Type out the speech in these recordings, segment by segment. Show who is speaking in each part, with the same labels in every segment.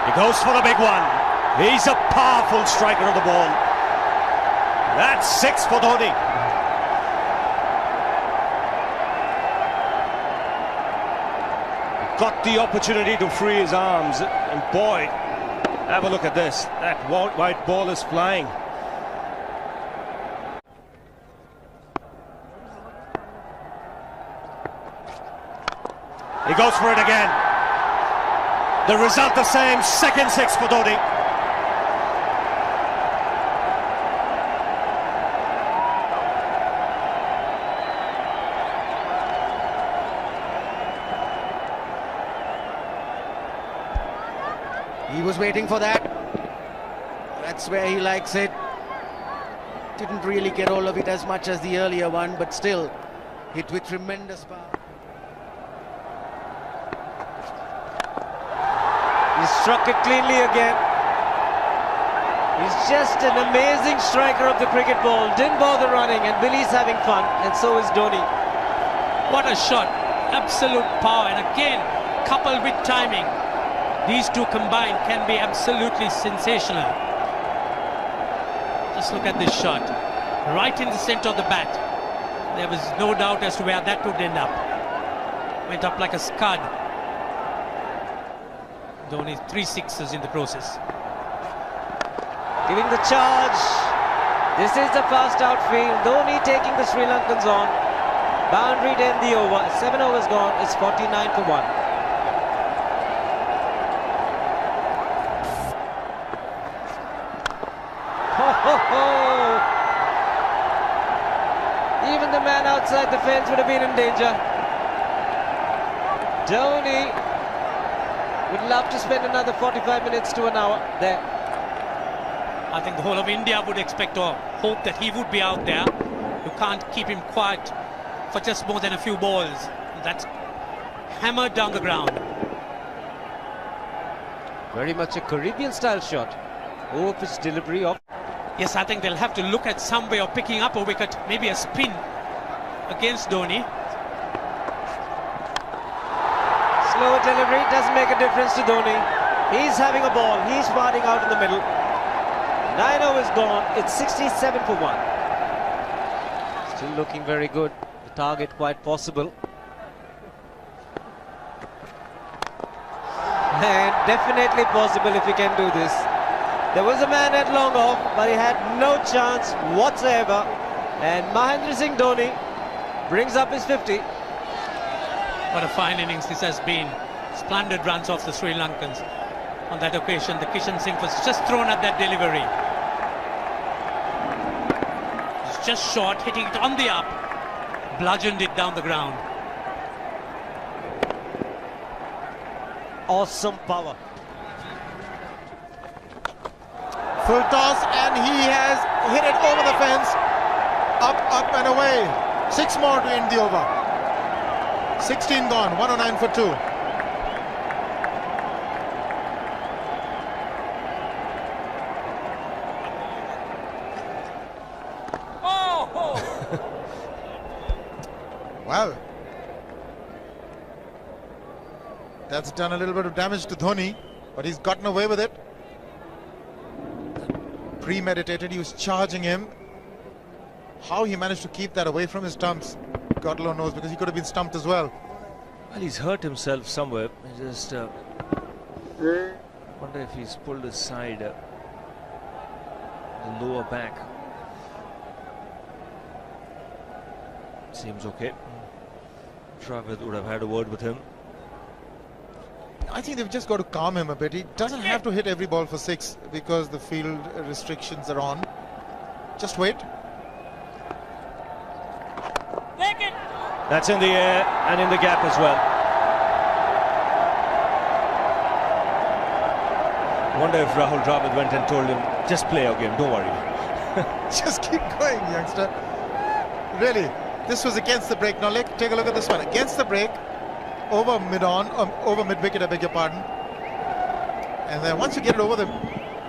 Speaker 1: He goes for the big one. He's a powerful striker of the ball. That's 6 for Dhoni. Got the opportunity to free his arms, and boy, have a look at this. That white ball is flying. He goes for it again. The result the same, second 6 for Dhoni.
Speaker 2: He was waiting for that. That's where he likes it. Didn't really get all of it as much as the earlier one, but still hit with tremendous power.
Speaker 3: He struck it cleanly again. He's just an amazing striker of the cricket ball. Didn't bother running, and Billy's having fun, and so is Dhoni.
Speaker 4: What a shot. Absolute power, and again, coupled with timing. These two combined can be absolutely sensational. Just look at this shot. Right in the center of the bat. There was no doubt as to where that would end up. Went up like a scud. Dhoni 3 sixes in the process.
Speaker 3: Giving the charge. This is the fast outfield. Dhoni taking the Sri Lankans on. Boundary to end the over. 7 overs gone. It's 49 for 1. Even the man outside the fence would have been in danger. Dhoni would love to spend another 45 minutes to an hour there.
Speaker 4: I think the whole of India would expect or hope that he would be out there. You can't keep him quiet for just more than a few balls. That's hammered down the ground.
Speaker 3: Very much a Caribbean style shot. Over-pitch delivery of.
Speaker 4: Yes, I think they'll have to look at some way of picking up a wicket, maybe a spin against Dhoni.
Speaker 3: Slower delivery doesn't make a difference to Dhoni. He's having a ball. He's parting out in the middle. 9 overs gone. It's 67 for 1. Still looking very good. The target quite possible. And definitely possible if he can do this. There was a man at long off, but he had no chance whatsoever. And Mahendra Singh Dhoni brings up his 50.
Speaker 4: What a fine innings this has been. Splendid runs off the Sri Lankans. On that occasion, the Kishan Singh was just thrown at that delivery. It's just short, hitting it on the up. Bludgeoned it down the ground.
Speaker 3: Awesome power.
Speaker 5: Full toss, and he has hit it over the fence. Up and away. 6 more to end the over. 16 gone, 109 for 2.
Speaker 4: Oh!
Speaker 5: Well, that's done a little bit of damage to Dhoni, but he's gotten away with it. Premeditated, he was charging him. How he managed to keep that away from his stumps, God alone knows, because he could have been stumped as well.
Speaker 1: Well, he's hurt himself somewhere. I just wonder if he's pulled aside the lower back. Seems okay. Travis would have had a word with him.
Speaker 5: I think they've just got to calm him a bit. He doesn't have to hit every ball for 6 because the field restrictions are on. Just wait.
Speaker 1: That's in the air and in the gap as well. I wonder if Rahul Dravid went and told him, just play our game, don't worry.
Speaker 5: Just keep going, youngster. Really, this was against the break. Now take a look at this one. Against the break, over mid-wicket, I beg your pardon. And then once you get it over the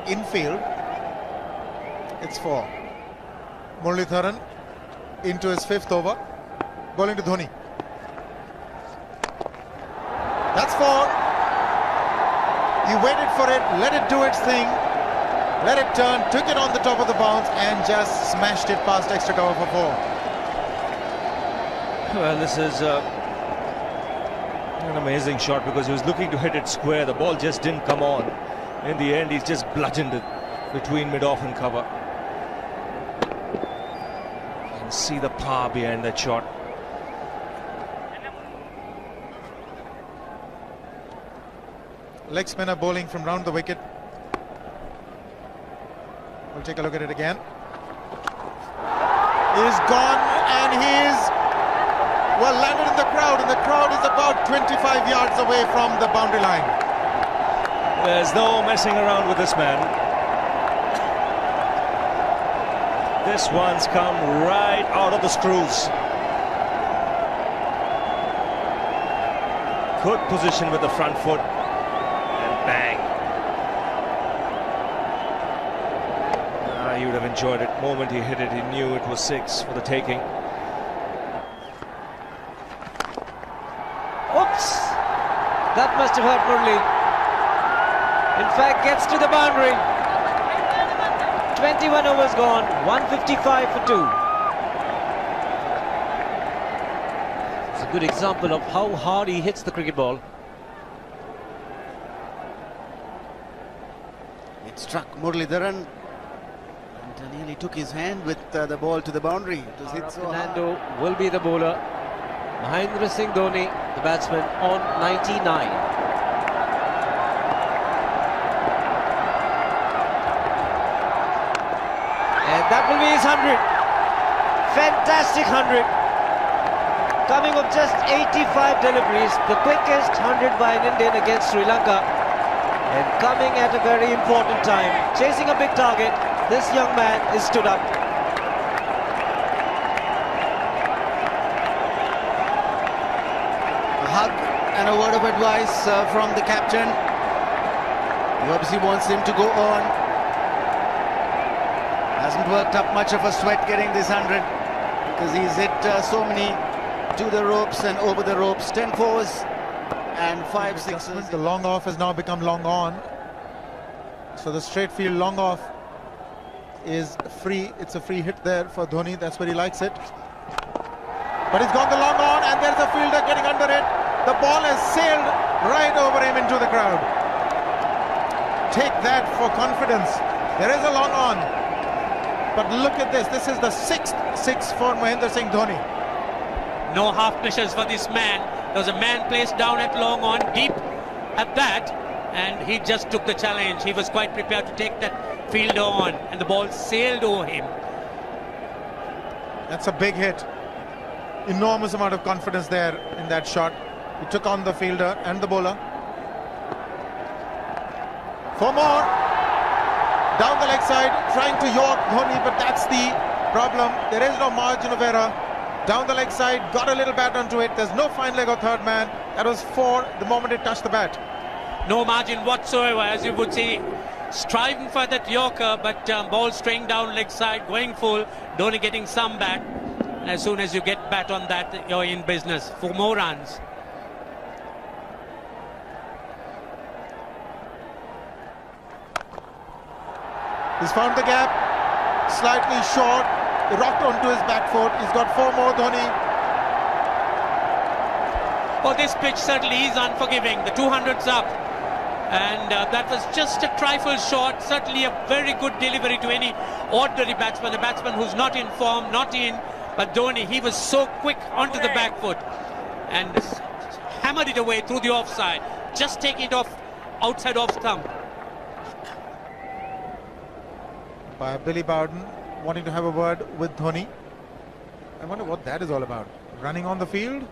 Speaker 5: infield, it's 4. Muralitharan into his 5th over. Bowling to Dhoni. That's 4. He waited for it, let it do its thing, let it turn, took it on the top of the bounce and just smashed it past extra cover for 4.
Speaker 6: Well, this is an amazing shot because he was looking to hit it square. The ball just didn't come on. In the end, he's just bludgeoned it between mid-off and cover. You can see the power behind that shot.
Speaker 5: Leg spinner bowling from round the wicket. We'll take a look at it again. He's gone and he's well landed in the crowd, and the crowd is about 25 yards away from the boundary line.
Speaker 6: There's no messing around with this man. This one's come right out of the screws. Good position with the front foot. Bang. He would have enjoyed it. The moment he hit it, he knew it was 6 for the taking.
Speaker 3: Oops! That must have hurt Murli. In fact, gets to the boundary. 21 overs gone, 155 for 2. It's a good example of how hard he hits the cricket ball.
Speaker 2: Struck Muralidharan and nearly took his hand with the ball to the boundary. It was hit so hard.
Speaker 3: Fernando will be the bowler. Mahendra Singh Dhoni, the batsman, on 99. And that will be his 100. Fantastic 100. Coming of just 85 deliveries, the quickest 100 by an Indian against Sri Lanka. And coming at a very important time, chasing a big target, this young man is stood up.
Speaker 2: A hug and a word of advice from the captain. He obviously wants him to go on. Hasn't worked up much of a sweat getting this 100 because he's hit so many to the ropes and over the ropes. 10 fours. And 5 sixes.
Speaker 5: The long off has now become long on. So the straight field long off is free. It's a free hit there for Dhoni. That's where he likes it. But he's gone the long on and there's a fielder getting under it. The ball has sailed right over him into the crowd. Take that for confidence. There is a long on. But look at this. This is the 6th 6 for Mahendra Singh Dhoni.
Speaker 4: No half measures for this man. There was a man placed down at long on, deep at that, and he just took the challenge. He was quite prepared to take that fielder on, and the ball sailed over him.
Speaker 5: That's a big hit. Enormous amount of confidence there in that shot. He took on the fielder and the bowler. 4 more. Down the leg side, trying to york Dhoni, but that's the problem. There is no margin of error. Down the leg side, got a little bat onto it. There's no fine leg or third man. That was 4 the moment it touched the bat.
Speaker 4: No margin whatsoever, as you would see. Striving for that yorker, but ball straying down leg side, going full. Dhoni getting some bat. And as soon as you get bat on that, you're in business for more runs.
Speaker 5: He's found the gap. Slightly short. Rocked onto his back foot. He's got 4 more, Dhoni.
Speaker 4: Oh, this pitch certainly is unforgiving. The 200's up. And that was just a trifle short. Certainly a very good delivery to any ordinary batsman. A batsman who's not in form, not in. But Dhoni, he was so quick onto the back foot. And hammered it away through the offside. Just taking it off, outside off stump.
Speaker 5: By Billy Bowden, wanting to have a word with Dhoni. I wonder what that is all about. Running on the field?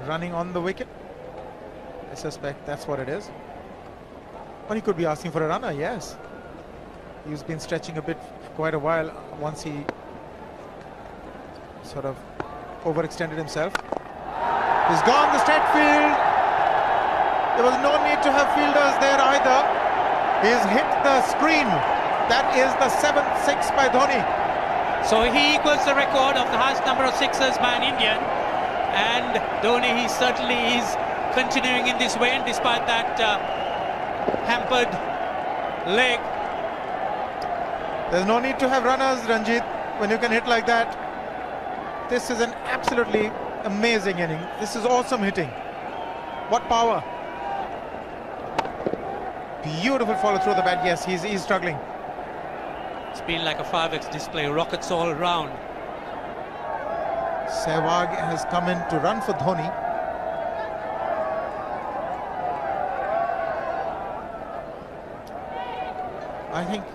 Speaker 5: Running on the wicket? I suspect that's what it is. Or he could be asking for a runner, yes. He's been stretching a bit for quite a while once he sort of overextended himself. He's gone the straight field. There was no need to have fielders there either. He's hit the screen. That is the 7th 6 by Dhoni.
Speaker 4: So he equals the record of the highest number of sixes by an Indian. And Dhoni, he certainly is continuing in this way, and despite that hampered leg.
Speaker 5: There's no need to have runners, Ranjit, when you can hit like that. This is an absolutely amazing inning. This is awesome hitting. What power. Beautiful follow through the bat. Yes, he's struggling.
Speaker 4: It's been like a 5x display, rockets all round.
Speaker 5: Sehwag has come in to run for Dhoni. I think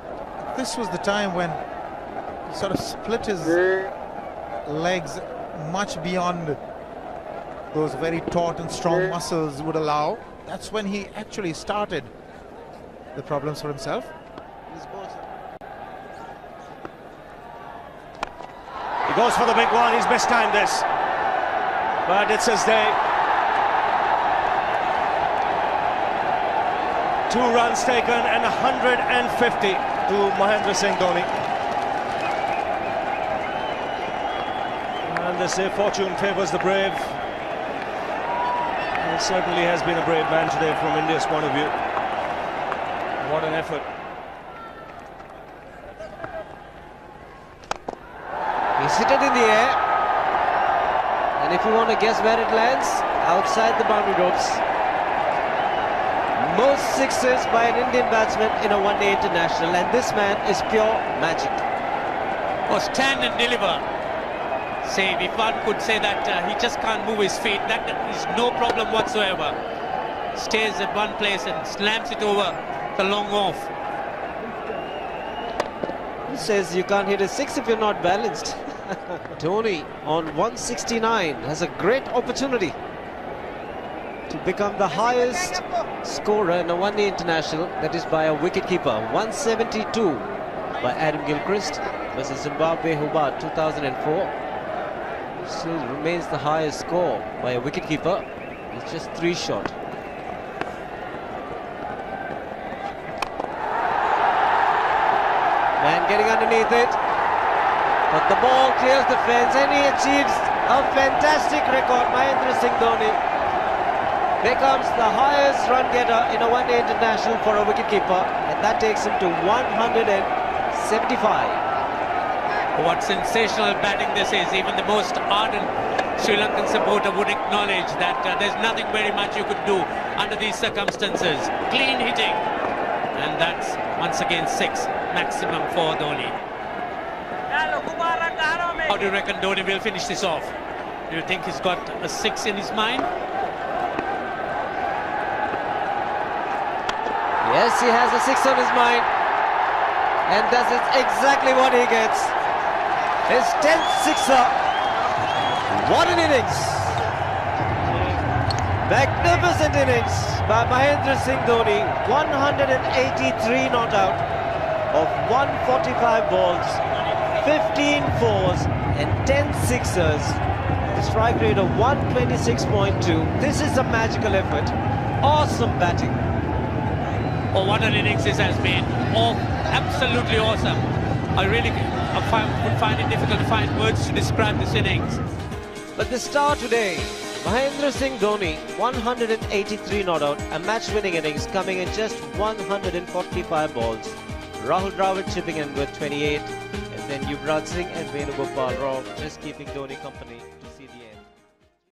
Speaker 5: this was the time when he sort of split his legs much beyond those very taut and strong muscles would allow. That's when he actually started the problems for himself.
Speaker 1: He goes for the big one. He's mistimed this, but it's his day. 2 runs taken and 150 to Mahendra Singh Dhoni. And they say fortune favours the brave. It certainly has been a brave man today from India's point of view. What an effort.
Speaker 3: He's hit it in the air, and if you want to guess where it lands, outside the boundary ropes. Most sixes by an Indian batsman in a one-day international, and this man is pure magic.
Speaker 4: Oh, stand and deliver. Save, if one could say that he just can't move his feet, that is no problem whatsoever. Stays at one place and slams it over the long off.
Speaker 3: Who says you can't hit a 6 if you're not balanced? Dhoni on 169 has a great opportunity to become the highest scorer in a one-day international, that is by a wicketkeeper. 172 by Adam Gilchrist versus Zimbabwe Hobart 2004. Still remains the highest score by a wicketkeeper. It's just 3 short. Man getting underneath it, but the ball clears the fence and he achieves a fantastic record. Mahendra Singh Dhoni becomes the highest run getter in a one-day international for a wicketkeeper, and that takes him to 175.
Speaker 4: What sensational batting this is. Even the most ardent Sri Lankan supporter would acknowledge that there's nothing very much you could do under these circumstances. Clean hitting, and that's once again 6 maximum for Dhoni. How do you reckon Dhoni will finish this off? Do you think he's got a 6 in his mind?
Speaker 3: Yes, he has a 6 on his mind, and that is exactly what he gets. His 10th sixer. What an innings! Magnificent innings by Mahendra Singh Dhoni. 183 not out of 145 balls, 15 fours and 10 sixers. The strike rate of 126.2. This is a magical effort. Awesome batting.
Speaker 4: Oh, what an innings this has been. Oh, absolutely awesome. I really would find it difficult to find words to describe this innings.
Speaker 3: But the star today, Mahendra Singh Dhoni, 183 not out, a match-winning innings coming in just 145 balls. Rahul Dravid chipping in with 28, and then Yuvraj Singh and Venugopal Rao just keeping Dhoni company.